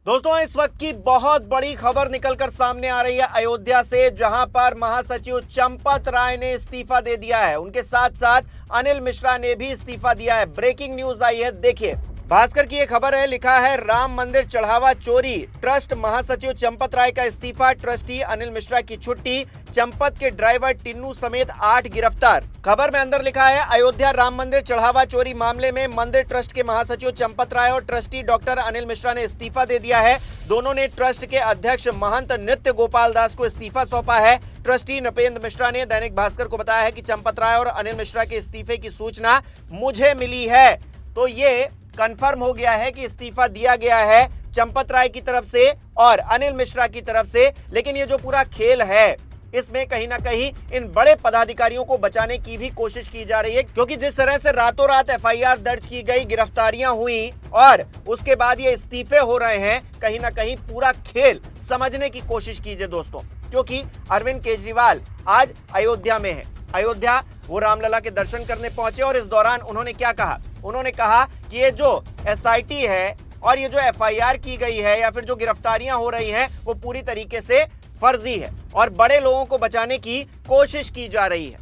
दोस्तों, इस वक्त की बहुत बड़ी खबर निकलकर सामने आ रही है अयोध्या से, जहां पर महासचिव चंपत राय ने इस्तीफा दे दिया है। उनके साथ साथ अनिल मिश्रा ने भी इस्तीफा दिया है। ब्रेकिंग न्यूज आई है, देखिए। भास्कर की यह खबर है, लिखा है राम मंदिर चढ़ावा चोरी, ट्रस्ट महासचिव चंपत राय का इस्तीफा, ट्रस्टी अनिल मिश्रा की छुट्टी, चंपत के ड्राइवर टिन्नू समेत 8 गिरफ्तार। खबर में अंदर लिखा है, अयोध्या राम मंदिर चढ़ावा चोरी मामले में मंदिर ट्रस्ट के महासचिव चंपत राय और ट्रस्टी डॉक्टर अनिल मिश्रा ने इस्तीफा दे दिया है। दोनों ने ट्रस्ट के अध्यक्ष महंत नित्य गोपाल दास को इस्तीफा सौंपा है। ट्रस्टी नपेंद्र मिश्रा ने दैनिक भास्कर को बताया है कि चंपत राय और अनिल मिश्रा के इस्तीफे की सूचना मुझे मिली है, तो ये कंफर्म हो गया है कि इस्तीफा दिया गया है चंपत राय की तरफ से और अनिल मिश्रा की तरफ से। लेकिन ये जो पूरा खेल है, इसमें कहीं ना कहीं इन बड़े पदाधिकारियों को बचाने की भी कोशिश की जा रही है, क्योंकि जिस तरह से रातों रात एफआईआर दर्ज की गई, गिरफ्तारियां हुई और उसके बाद ये इस्तीफे हो रहे हैं, कहीं ना कहीं पूरा खेल समझने की कोशिश कीजिए दोस्तों। क्योंकि अरविंद केजरीवाल आज अयोध्या में है। अयोध्या वो रामलला के दर्शन करने पहुंचे और इस दौरान उन्होंने क्या कहा? उन्होंने कहा कि ये जो एसआईटी है और ये जो एफआईआर की गई है या फिर जो गिरफ्तारियां हो रही हैं, वो पूरी तरीके से फर्जी है और बड़े लोगों को बचाने की कोशिश की जा रही है।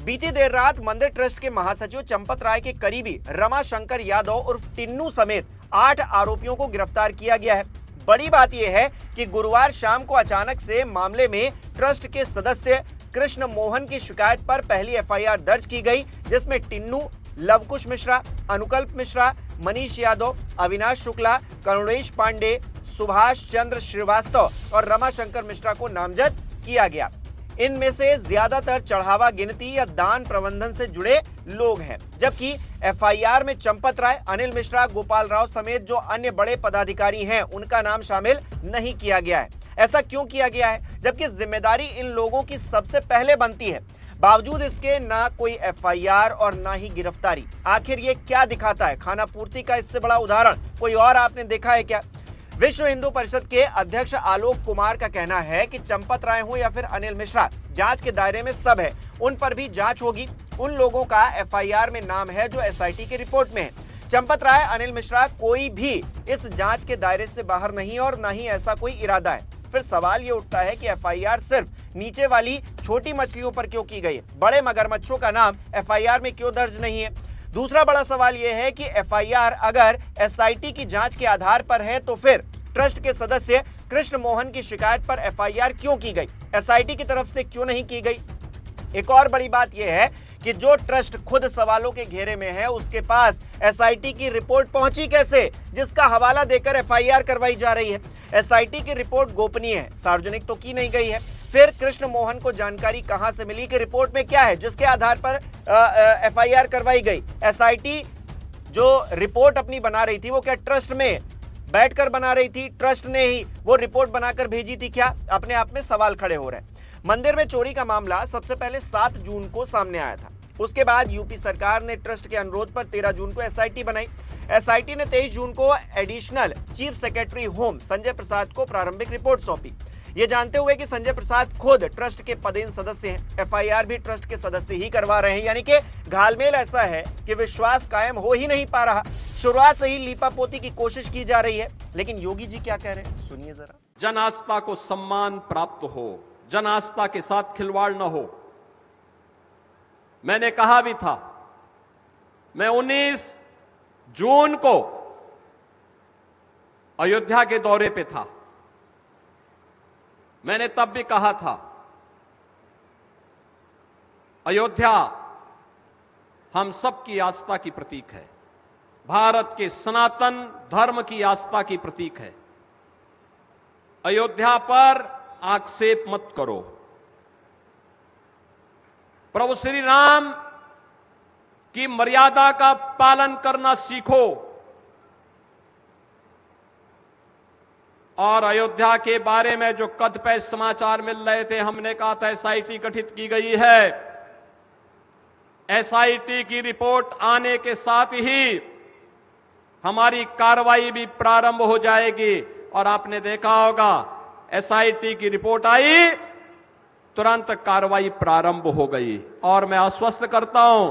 बीती देर रात मंदिर ट्रस्ट के महासचिव चंपत राय के करीबी रमाशंकर यादव उर्फ टिन्नू समेत 8 आरोपियों को गिरफ्तार किया गया है। बड़ी बात यह है कि गुरुवार शाम को अचानक से मामले में ट्रस्ट के सदस्य कृष्ण मोहन की शिकायत पर पहली एफआईआर दर्ज की गई, जिसमें टिन्नू, लवकुश मिश्रा, अनुकल्प मिश्रा, मनीष यादव, अविनाश शुक्ला, करुणेश पांडे, सुभाष चंद्र श्रीवास्तव और रमाशंकर मिश्रा को नामजद किया गया। इनमें से ज्यादातर चढ़ावा गिनती या दान प्रबंधन से जुड़े लोग हैं, जबकि एफआईआर में चंपत राय, अनिल मिश्रा, गोपाल राव समेत जो अन्य बड़े पदाधिकारी हैं, उनका नाम शामिल नहीं किया गया है। ऐसा क्यों किया गया है, जबकि जिम्मेदारी इन लोगों की सबसे पहले बनती है? बावजूद इसके ना कोई एफआईआर और ना ही गिरफ्तारी। आखिर ये क्या दिखाता है? खाना पूर्ति का इससे बड़ा उदाहरण कोई और आपने देखा है क्या? विश्व हिंदू परिषद के अध्यक्ष आलोक कुमार का कहना है कि चंपत राय हो या फिर अनिल मिश्रा, जांच के दायरे में सब है, उन पर भी जांच होगी। उन लोगों का एफआईआर में नाम है जो एसआईटी की रिपोर्ट में है। चंपत राय, अनिल मिश्रा कोई भी इस जांच के दायरे से बाहर नहीं और न ही ऐसा कोई इरादा है। फिर सवाल ये उठता है कि एफआईआर सिर्फ नीचे वाली छोटी मछलियों पर क्यों की गई है? बड़े मगरमच्छों का नाम एफआईआर में क्यों दर्ज नहीं है? दूसरा बड़ा सवाल यह है कि एफआईआर अगर एसआईटी की जांच के आधार पर है, तो फिर ट्रस्ट के सदस्य कृष्ण मोहन की शिकायत पर एफआईआर क्यों की गई? एसआईटी की तरफ से क्यों नहीं की गई? एक और बड़ी बात यह है कि जो ट्रस्ट खुद सवालों के घेरे में है, उसके पास एसआईटी की रिपोर्ट पहुंची कैसे, जिसका हवाला देकर एफआईआर करवाई जा रही है? एसआईटी की रिपोर्ट गोपनीय है, सार्वजनिक तो की नहीं गई है। फिर कृष्ण मोहन को जानकारी कहां से मिली कि रिपोर्ट में क्या है, जिसके आधार पर एफआईआर करवाई गई? एसआईटी जो रिपोर्ट अपनी बना रही थी, वो क्या ट्रस्ट में बैठकर बना रही थी? ट्रस्ट ने ही वो रिपोर्ट बनाकर भेजी थी क्या? अपने आप में सवाल खड़े हो रहे हैं। मंदिर में चोरी का मामला सबसे पहले 7 जून को सामने आया था। उसके बाद यूपी सरकार ने ट्रस्ट के अनुरोध पर 13 जून को एसआईटी बनाई। एसआईटी ने 23 जून को additional chief secretary home Sanjay Prasad को प्रारंभिक रिपोर्ट सौंपी। ये जानते हुए कि संजय प्रसाद खुद ट्रस्ट के पदेन सदस्य हैं, एफआईआर भी ट्रस्ट के सदस्य ही करवा रहे हैं, यानी कि घालमेल ऐसा है कि विश्वास कायम हो ही नहीं पा रहा। शुरुआत से ही लीपापोती की कोशिश की जा रही है। लेकिन योगी जी क्या कह रहे हैं, सुनिए जरा। जन आस्था को सम्मान प्राप्त हो, जन आस्था के साथ खिलवाड़ न हो। मैंने कहा भी था, मैं 19 जून को अयोध्या के दौरे पे था। मैंने तब भी कहा था, अयोध्या हम सबकी आस्था की प्रतीक है, भारत के सनातन धर्म की आस्था की प्रतीक है। अयोध्या पर आक्षेप मत करो। प्रभु श्री राम की मर्यादा का पालन करना सीखो और अयोध्या के बारे में जो कदपे समाचार मिल रहे थे, हमने कहा था एसआईटी गठित की गई है। एसआईटी की रिपोर्ट आने के साथ ही हमारी कार्रवाई भी प्रारंभ हो जाएगी। और आपने देखा होगा, एसआईटी की रिपोर्ट आई, तुरंत कार्रवाई प्रारंभ हो गई। और मैं आश्वस्त करता हूं,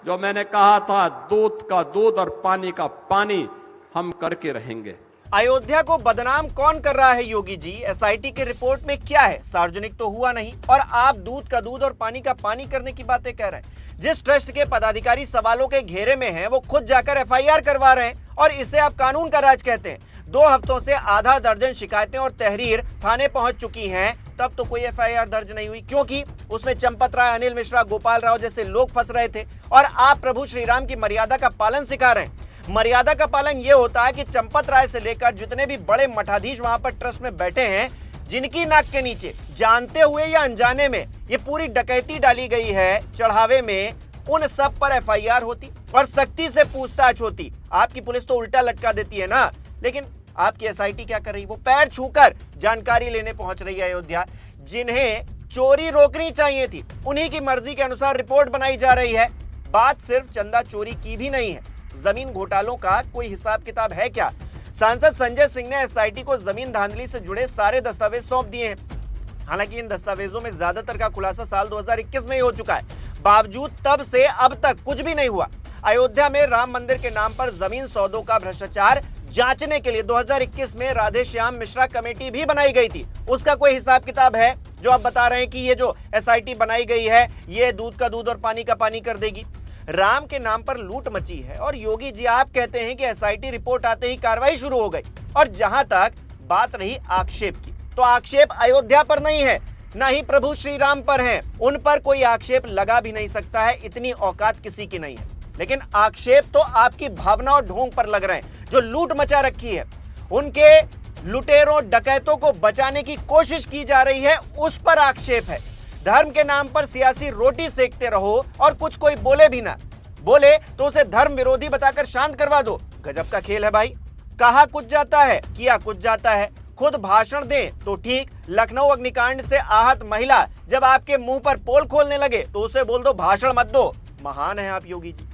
जो मैंने कहा था, दूध का दूध और पानी का पानी हम करके रहेंगे। अयोध्या को बदनाम कौन कर रहा है योगी जी? एसआईटी की रिपोर्ट में क्या है? सार्वजनिक तो हुआ नहीं और आप दूध का दूध और पानी का पानी करने की बातें कह रहे हैं। जिस ट्रस्ट के पदाधिकारी सवालों के घेरे में हैं, वो खुद जाकर एफआईआर करवा रहे हैं और इसे आप कानून का राज कहते हैं। 2 हफ्तों से आधा दर्जन शिकायतें और तहरीर थाने पहुंच चुकी हैं, तब तो कोई एफआईआर दर्ज नहीं हुई, क्योंकि उसमें चंपत राय, अनिल मिश्रा, गोपाल राव जैसे लोग फंस रहे थे और आप प्रभु श्री राम की मर्यादा का पालन सिखा रहे हैं। मर्यादा का पालन यह होता है कि चंपत राय से लेकर जितने भी बड़े मठाधीश वहां पर ट्रस्ट में बैठे हैं, जिनकी नाक के नीचे जानते हुए या अनजाने में ये पूरी डकैती डाली गई है चढ़ावे में, उन सब पर एफआईआर होती और सख्ती से पूछताछ होती। आपकी पुलिस तो उल्टा लटका देती है ना, लेकिन आपकी एसआईटी क्या कर रही है? वो पैर छूकर जानकारी लेने पहुंच रही है अयोध्या। जिन्हें चोरी रोकनी चाहिए थी, उन्हीं की मर्जी के अनुसार रिपोर्ट बनाई जा रही है। बात सिर्फ चंदा चोरी की भी नहीं है, जमीन घोटालों का कोई हिसाब किताब है क्या? सांसद संजय सिंह ने एसआईटी को जमीन धांधली से जुड़े सारे दस्तावेज सौंप दिए हैं। हालांकि इन दस्तावेजों में ज्यादातर का खुलासा साल 2021 में ही हो चुका है, बावजूद तब से अब तक कुछ भी नहीं हुआ। अयोध्या में राम मंदिर के नाम पर जमीन सौदों का भ्रष्टाचार जांचने के लिए 2021 में राधेश्याम मिश्रा कमेटी भी बनाई गई थी। उसका कोई हिसाब किताब है जो आप बता रहे हैं कि ये जो एसआईटी बनाई गई है ये दूध का दूध और पानी का पानी कर देगी? राम के नाम पर लूट मची है और योगी जी आप कहते हैं कि एसआईटी रिपोर्ट आते ही कार्रवाई शुरू हो गई। और जहां तक बात रही आक्षेप की, तो आक्षेप अयोध्या पर नहीं है, ना ही प्रभु श्री राम पर है। उन पर कोई आक्षेप लगा भी नहीं सकता है, इतनी औकात किसी की नहीं है। लेकिन आक्षेप तो आपकी भावना और ढोंग पर लग रहे हैं। जो लूट मचा रखी है, उनके लुटेरों डकैतों को बचाने की कोशिश की जा रही है, उस पर आक्षेप है। धर्म के नाम पर सियासी रोटी सेकते रहो और कुछ कोई बोले भी ना, बोले तो उसे धर्म विरोधी बताकर शांत करवा दो। गजब का खेल है भाई। कहा कुछ जाता है, किया कुछ जाता है। खुद भाषण दें तो ठीक, लखनऊ अग्निकांड से आहत महिला जब आपके मुंह पर पोल खोलने लगे तो उसे बोल दो भाषण मत दो। महान है आप योगी जी।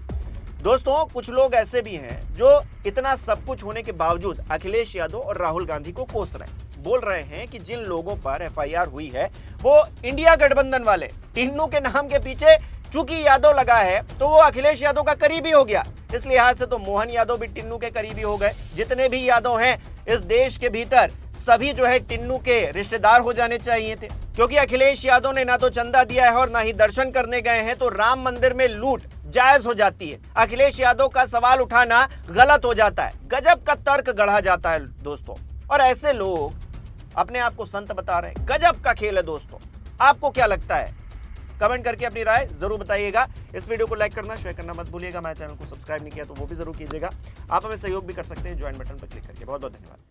दोस्तों, कुछ लोग ऐसे भी हैं जो इतना सब कुछ होने के बावजूद अखिलेश यादव और राहुल गांधी को कोस रहे हैं। बोल रहे हैं कि जिन लोगों पर एफआईआर हुई है वो इंडिया गठबंधन वाले, टिन्नू के नाम के पीछे चूंकि यादव लगा है तो वो अखिलेश यादव का करीबी हो गया। इस लिहाज से तो मोहन यादव भी टिन्नू के करीबी हो गए। जितने भी यादव हैं इस देश के भीतर, सभी जो है टिन्नू के रिश्तेदार हो जाने चाहिए थे, क्योंकि अखिलेश यादव ने ना तो चंदा दिया है और ना ही दर्शन करने गए हैं, तो राम मंदिर में लूट जायज हो जाती है। अखिलेश यादव का सवाल उठाना गलत हो जाता है। गजब का तर्क गढ़ा जाता है दोस्तों, और ऐसे लोग अपने आप को संत बता रहे हैं। गजब का खेल है दोस्तों। आपको क्या लगता है? कमेंट करके अपनी राय जरूर बताइएगा। इस वीडियो को लाइक करना, शेयर करना मत भूलिएगा। मेरे चैनल को सब्सक्राइब नहीं किया तो वो भी जरूर कीजिएगा। आप हमें सहयोग भी कर सकते हैं ज्वाइन बटन पर क्लिक करके। बहुत बहुत धन्यवाद।